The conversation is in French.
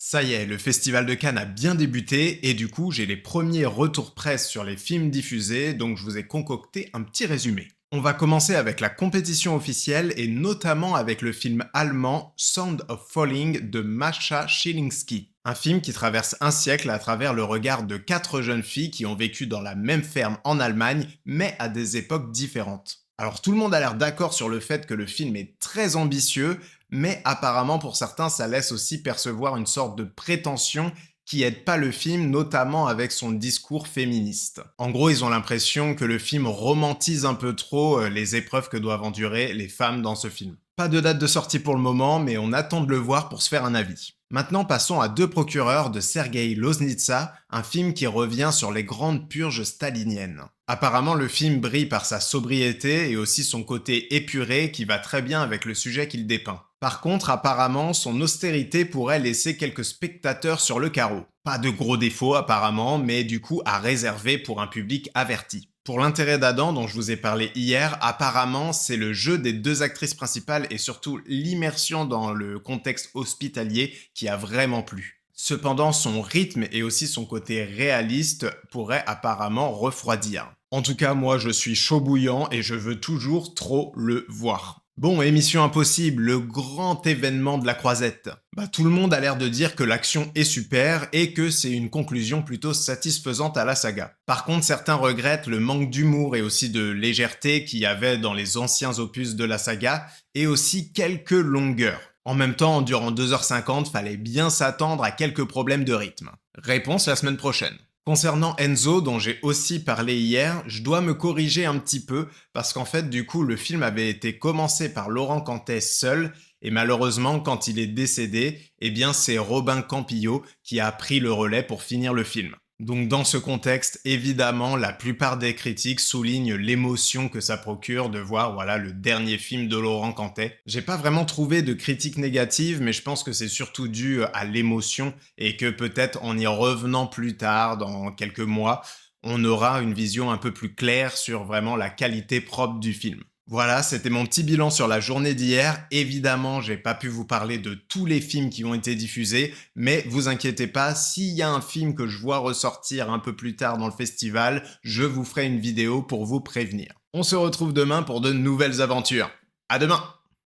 Ça y est, le Festival de Cannes a bien débuté et du coup, j'ai les premiers retours presse sur les films diffusés, donc je vous ai concocté un petit résumé. On va commencer avec la compétition officielle et notamment avec le film allemand Sound of Falling de Masha Schilinski. Un film qui traverse un siècle à travers le regard de quatre jeunes filles qui ont vécu dans la même ferme en Allemagne, mais à des époques différentes. Alors tout le monde a l'air d'accord sur le fait que le film est très ambitieux, mais apparemment pour certains ça laisse aussi percevoir une sorte de prétention qui aide pas le film, notamment avec son discours féministe. En gros, ils ont l'impression que le film romantise un peu trop les épreuves que doivent endurer les femmes dans ce film. Pas de date de sortie pour le moment, mais on attend de le voir pour se faire un avis. Maintenant, passons à Deux procureurs de Sergei Loznitsa, un film qui revient sur les grandes purges staliniennes. Apparemment, le film brille par sa sobriété et aussi son côté épuré qui va très bien avec le sujet qu'il dépeint. Par contre, apparemment, son austérité pourrait laisser quelques spectateurs sur le carreau. Pas de gros défauts apparemment, mais du coup à réserver pour un public averti. Pour l'intérêt d'Adam dont je vous ai parlé hier, apparemment c'est le jeu des deux actrices principales et surtout l'immersion dans le contexte hospitalier qui a vraiment plu. Cependant, son rythme et aussi son côté réaliste pourraient apparemment refroidir. En tout cas, moi je suis chaud bouillant et je veux toujours trop le voir. Bon, Émission Impossible, le grand événement de la croisette. Tout le monde a l'air de dire que l'action est super et que c'est une conclusion plutôt satisfaisante à la saga. Par contre, certains regrettent le manque d'humour et aussi de légèreté qu'il y avait dans les anciens opus de la saga, et aussi quelques longueurs. En même temps, durant 2h50, fallait bien s'attendre à quelques problèmes de rythme. Réponse la semaine prochaine. Concernant Enzo, dont j'ai aussi parlé hier, je dois me corriger un petit peu parce qu'en fait, du coup, le film avait été commencé par Laurent Cantet seul et malheureusement, quand il est décédé, eh bien, c'est Robin Campillo qui a pris le relais pour finir le film. Donc dans ce contexte, évidemment, la plupart des critiques soulignent l'émotion que ça procure de voir voilà le dernier film de Laurent Cantet. J'ai pas vraiment trouvé de critiques négatives, mais je pense que c'est surtout dû à l'émotion et que peut-être en y revenant plus tard, dans quelques mois, on aura une vision un peu plus claire sur vraiment la qualité propre du film. Voilà, c'était mon petit bilan sur la journée d'hier. Évidemment, j'ai pas pu vous parler de tous les films qui ont été diffusés, mais vous inquiétez pas, s'il y a un film que je vois ressortir un peu plus tard dans le festival, je vous ferai une vidéo pour vous prévenir. On se retrouve demain pour de nouvelles aventures. À demain!